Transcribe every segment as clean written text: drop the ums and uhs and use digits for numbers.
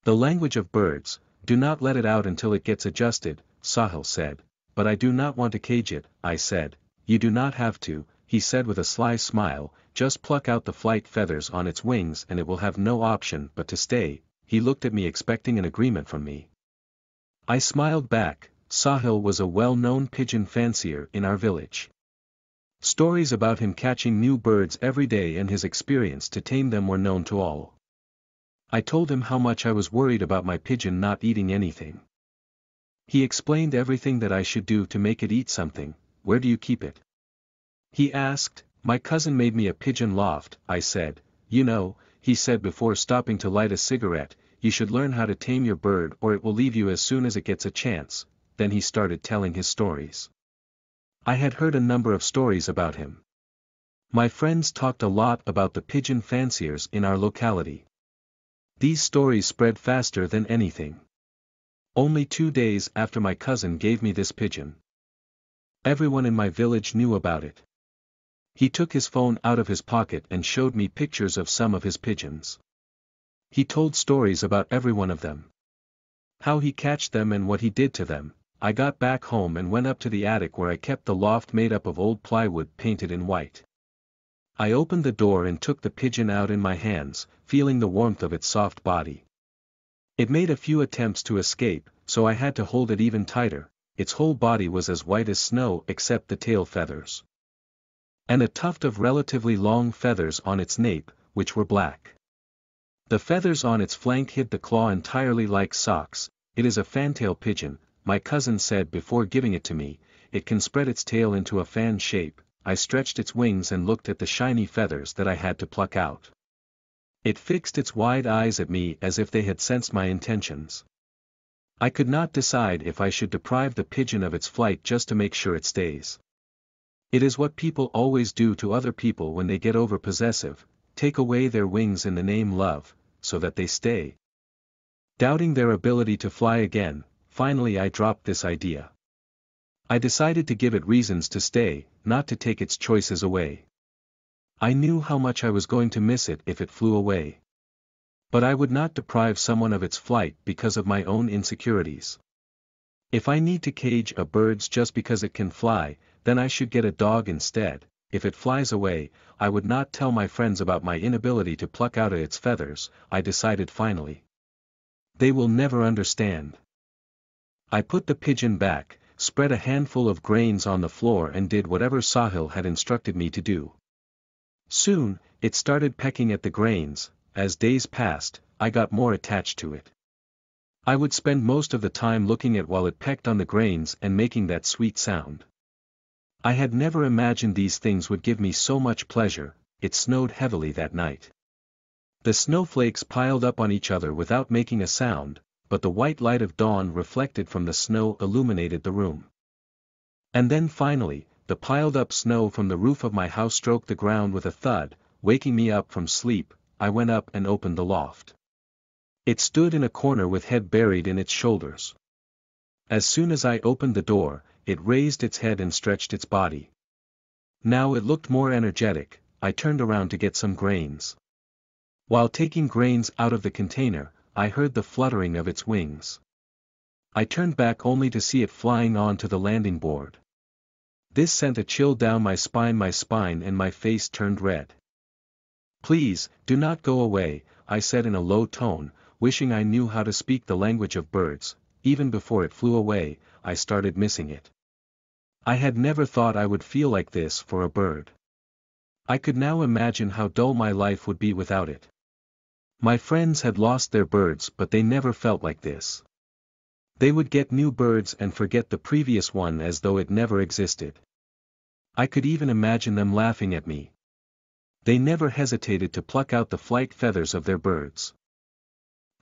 The language of birds, do not let it out until it gets adjusted, Sahil said. But I do not want to cage it, I said. You do not have to, he said with a sly smile, just pluck out the flight feathers on its wings and it will have no option but to stay. He looked at me expecting an agreement from me. I smiled back. Sahil was a well-known pigeon fancier in our village. Stories about him catching new birds every day and his experience to tame them were known to all. I told him how much I was worried about my pigeon not eating anything. He explained everything that I should do to make it eat something. Where do you keep it? He asked. My cousin made me a pigeon loft, I said. You know, he said before stopping to light a cigarette, you should learn how to tame your bird or it will leave you as soon as it gets a chance. Then he started telling his stories. I had heard a number of stories about him. My friends talked a lot about the pigeon fanciers in our locality. These stories spread faster than anything. Only 2 days after my cousin gave me this pigeon, everyone in my village knew about it. He took his phone out of his pocket and showed me pictures of some of his pigeons. He told stories about every one of them. How he catched them and what he did to them. I got back home and went up to the attic where I kept the loft made up of old plywood painted in white. I opened the door and took the pigeon out in my hands, feeling the warmth of its soft body. It made a few attempts to escape, so I had to hold it even tighter. Its whole body was as white as snow except the tail feathers. And a tuft of relatively long feathers on its nape, which were black. The feathers on its flank hid the claw entirely like socks. It is a fantail pigeon, my cousin said before giving it to me. It can spread its tail into a fan shape. I stretched its wings and looked at the shiny feathers that I had to pluck out. It fixed its wide eyes at me as if they had sensed my intentions. I could not decide if I should deprive the pigeon of its flight just to make sure it stays. It is what people always do to other people when they get over-possessive, take away their wings in the name love, so that they stay. Doubting their ability to fly again, finally I dropped this idea. I decided to give it reasons to stay, not to take its choices away. I knew how much I was going to miss it if it flew away. But I would not deprive someone of its flight because of my own insecurities. If I need to cage a bird just because it can fly, then I should get a dog instead. If it flies away, I would not tell my friends about my inability to pluck out its feathers, I decided finally. They will never understand. I put the pigeon back, spread a handful of grains on the floor and did whatever Sahil had instructed me to do. Soon, it started pecking at the grains. As days passed, I got more attached to it. I would spend most of the time looking at while it pecked on the grains and making that sweet sound. I had never imagined these things would give me so much pleasure. It snowed heavily that night. The snowflakes piled up on each other without making a sound, but the white light of dawn reflected from the snow illuminated the room. And then finally, the piled-up snow from the roof of my house struck the ground with a thud, waking me up from sleep. I went up and opened the loft. It stood in a corner with head buried in its shoulders. As soon as I opened the door, it raised its head and stretched its body. Now it looked more energetic. I turned around to get some grains. While taking grains out of the container, I heard the fluttering of its wings. I turned back only to see it flying onto the landing board. This sent a chill down my spine and my face turned red. Please, do not go away, I said in a low tone, wishing I knew how to speak the language of birds. Even before it flew away, I started missing it. I had never thought I would feel like this for a bird. I could now imagine how dull my life would be without it. My friends had lost their birds but they never felt like this. They would get new birds and forget the previous one as though it never existed. I could even imagine them laughing at me. They never hesitated to pluck out the flight feathers of their birds.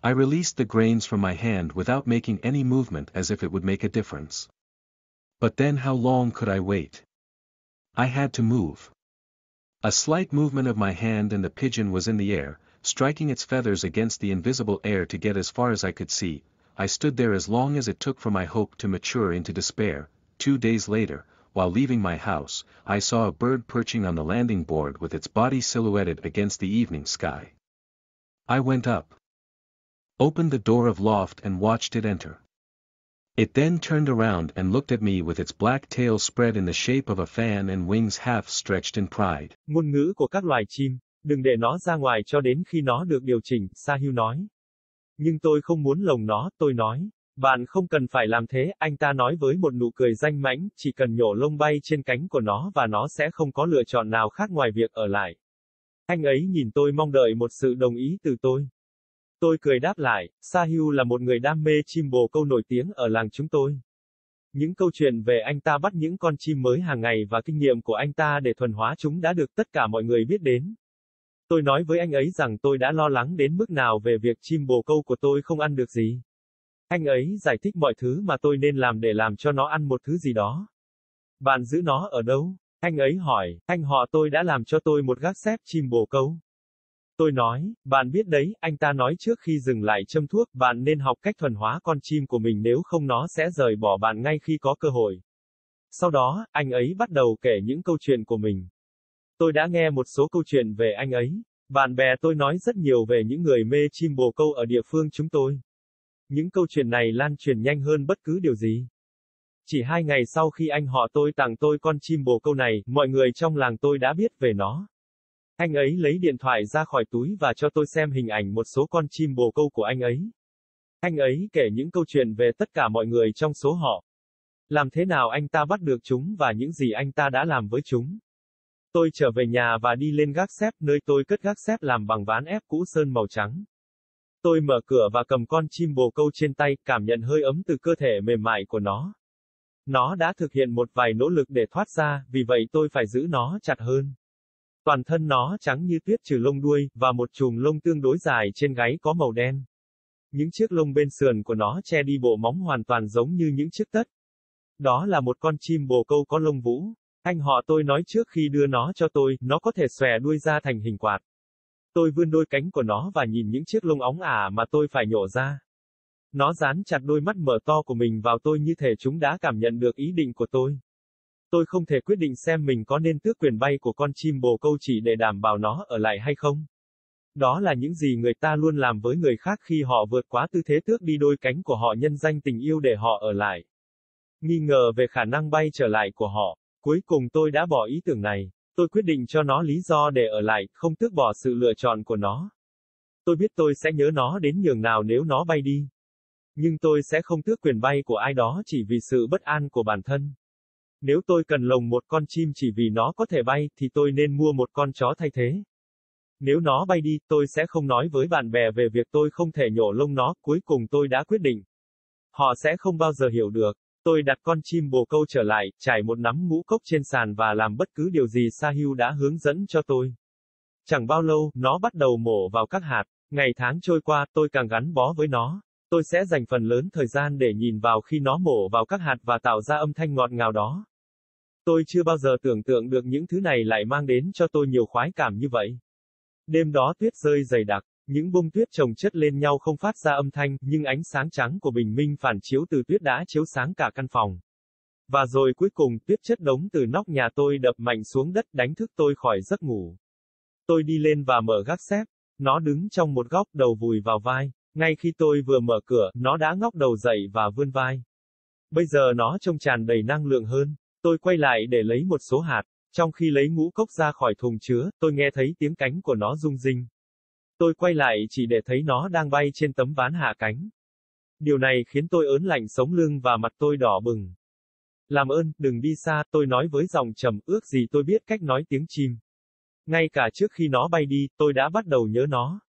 I released the grains from my hand without making any movement as if it would make a difference. But then how long could I wait? I had to move. A slight movement of my hand and the pigeon was in the air, striking its feathers against the invisible air to get as far as I could see. I stood there as long as it took for my hope to mature into despair. 2 days later, while leaving my house, I saw a bird perching on the landing board with its body silhouetted against the evening sky. I went up. opened the door of loft and watched it enter. It then turned around and looked at me with its black tail spread in the shape of a fan and wings half stretched in pride. Ngôn ngữ của các loài chim, đừng để nó ra ngoài cho đến khi nó được điều chỉnh, Sahil nói. Nhưng tôi không muốn lồng nó, tôi nói. Bạn không cần phải làm thế, anh ta nói với một nụ cười danh mãnh, chỉ cần nhổ lông bay trên cánh của nó và nó sẽ không có lựa chọn nào khác ngoài việc ở lại. Anh ấy nhìn tôi mong đợi một sự đồng ý từ tôi. Tôi cười đáp lại, Sahil là một người đam mê chim bồ câu nổi tiếng ở làng chúng tôi. Những câu chuyện về anh ta bắt những con chim mới hàng ngày và kinh nghiệm của anh ta để thuần hóa chúng đã được tất cả mọi người biết đến. Tôi nói với anh ấy rằng tôi đã lo lắng đến mức nào về việc chim bồ câu của tôi không ăn được gì. Anh ấy giải thích mọi thứ mà tôi nên làm để làm cho nó ăn một thứ gì đó. Bạn giữ nó ở đâu? Anh ấy hỏi, anh họ tôi đã làm cho tôi một gác xếp chim bồ câu. Tôi nói, bạn biết đấy, anh ta nói trước khi dừng lại châm thuốc, bạn nên học cách thuần hóa con chim của mình nếu không nó sẽ rời bỏ bạn ngay khi có cơ hội. Sau đó, anh ấy bắt đầu kể những câu chuyện của mình. Tôi đã nghe một số câu chuyện về anh ấy. Bạn bè tôi nói rất nhiều về những người mê chim bồ câu ở địa phương chúng tôi. Những câu chuyện này lan truyền nhanh hơn bất cứ điều gì. Chỉ 2 ngày sau khi anh họ tôi tặng tôi con chim bồ câu này, mọi người trong làng tôi đã biết về nó. Anh ấy lấy điện thoại ra khỏi túi và cho tôi xem hình ảnh một số con chim bồ câu của anh ấy. Anh ấy kể những câu chuyện về tất cả mọi người trong số họ. Làm thế nào anh ta bắt được chúng và những gì anh ta đã làm với chúng. Tôi trở về nhà và đi lên gác xếp nơi tôi cất gác xếp làm bằng ván ép cũ sơn màu trắng. Tôi mở cửa và cầm con chim bồ câu trên tay, cảm nhận hơi ấm từ cơ thể mềm mại của nó. Nó đã thực hiện một vài nỗ lực để thoát ra, vì vậy tôi phải giữ nó chặt hơn. Toàn thân nó trắng như tuyết trừ lông đuôi, và một chùm lông tương đối dài trên gáy có màu đen. Những chiếc lông bên sườn của nó che đi bộ móng hoàn toàn giống như những chiếc tất. Đó là một con chim bồ câu có lông vũ. Anh họ tôi nói trước khi đưa nó cho tôi, nó có thể xòe đuôi ra thành hình quạt. Tôi vươn đôi cánh của nó và nhìn những chiếc lông óng ả mà tôi phải nhổ ra. Nó dán chặt đôi mắt mở to của mình vào tôi như thể chúng đã cảm nhận được ý định của tôi. Tôi không thể quyết định xem mình có nên tước quyền bay của con chim bồ câu chỉ để đảm bảo nó ở lại hay không. Đó là những gì người ta luôn làm với người khác khi họ vượt quá tư thế tước đi đôi cánh của họ nhân danh tình yêu để họ ở lại. Nghi ngờ về khả năng bay trở lại của họ. Cuối cùng tôi đã bỏ ý tưởng này. Tôi quyết định cho nó lý do để ở lại, không tước bỏ sự lựa chọn của nó. Tôi biết tôi sẽ nhớ nó đến nhường nào nếu nó bay đi. Nhưng tôi sẽ không tước quyền bay của ai đó chỉ vì sự bất an của bản thân. Nếu tôi cần lồng một con chim chỉ vì nó có thể bay, thì tôi nên mua một con chó thay thế. Nếu nó bay đi, tôi sẽ không nói với bạn bè về việc tôi không thể nhổ lông nó, cuối cùng tôi đã quyết định. Họ sẽ không bao giờ hiểu được. Tôi đặt con chim bồ câu trở lại, trải một nắm ngũ cốc trên sàn và làm bất cứ điều gì Sahil đã hướng dẫn cho tôi. Chẳng bao lâu, nó bắt đầu mổ vào các hạt. Ngày tháng trôi qua, tôi càng gắn bó với nó. Tôi sẽ dành phần lớn thời gian để nhìn vào khi nó mổ vào các hạt và tạo ra âm thanh ngọt ngào đó. Tôi chưa bao giờ tưởng tượng được những thứ này lại mang đến cho tôi nhiều khoái cảm như vậy. Đêm đó tuyết rơi dày đặc, những bông tuyết chồng chất lên nhau không phát ra âm thanh, nhưng ánh sáng trắng của bình minh phản chiếu từ tuyết đã chiếu sáng cả căn phòng. Và rồi cuối cùng, tuyết chất đống từ nóc nhà tôi đập mạnh xuống đất đánh thức tôi khỏi giấc ngủ. Tôi đi lên và mở gác xếp. Nó đứng trong một góc đầu vùi vào vai. Ngay khi tôi vừa mở cửa, nó đã ngóc đầu dậy và vươn vai. Bây giờ nó trông tràn đầy năng lượng hơn. Tôi quay lại để lấy một số hạt. Trong khi lấy ngũ cốc ra khỏi thùng chứa, tôi nghe thấy tiếng cánh của nó rung rinh. Tôi quay lại chỉ để thấy nó đang bay trên tấm ván hạ cánh. Điều này khiến tôi ớn lạnh sống lưng và mặt tôi đỏ bừng. Làm ơn, đừng đi xa, tôi nói với giọng trầm, ước gì tôi biết cách nói tiếng chim. Ngay cả trước khi nó bay đi, tôi đã bắt đầu nhớ nó.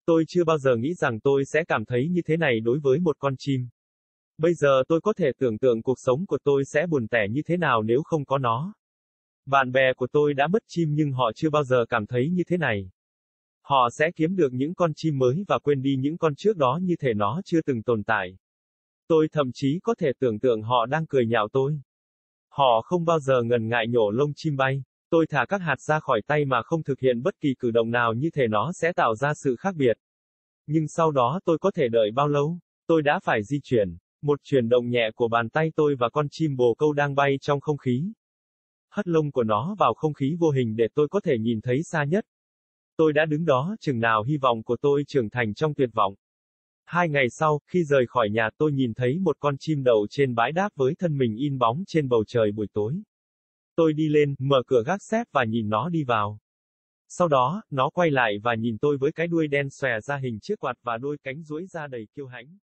Tôi chưa bao giờ nghĩ rằng tôi sẽ cảm thấy như thế này đối với một con chim. Bây giờ tôi có thể tưởng tượng cuộc sống của tôi sẽ buồn tẻ như thế nào nếu không có nó. Bạn bè của tôi đã mất chim nhưng họ chưa bao giờ cảm thấy như thế này. Họ sẽ kiếm được những con chim mới và quên đi những con trước đó như thể nó chưa từng tồn tại. Tôi thậm chí có thể tưởng tượng họ đang cười nhạo tôi. Họ không bao giờ ngần ngại nhổ lông chim bay. Tôi thả các hạt ra khỏi tay mà không thực hiện bất kỳ cử động nào như thể nó sẽ tạo ra sự khác biệt. Nhưng sau đó tôi có thể đợi bao lâu? Tôi đã phải di chuyển. Một chuyển động nhẹ của bàn tay tôi và con chim bồ câu đang bay trong không khí. Hất lông của nó vào không khí vô hình để tôi có thể nhìn thấy xa nhất. Tôi đã đứng đó chừng nào hy vọng của tôi trưởng thành trong tuyệt vọng. 2 ngày sau, khi rời khỏi nhà tôi nhìn thấy một con chim đậu trên bãi đáp với thân mình in bóng trên bầu trời buổi tối. Tôi đi lên, mở cửa gác xếp và nhìn nó đi vào. Sau đó, nó quay lại và nhìn tôi với cái đuôi đen xòe ra hình chiếc quạt và đôi cánh duỗi ra đầy kiêu hãnh.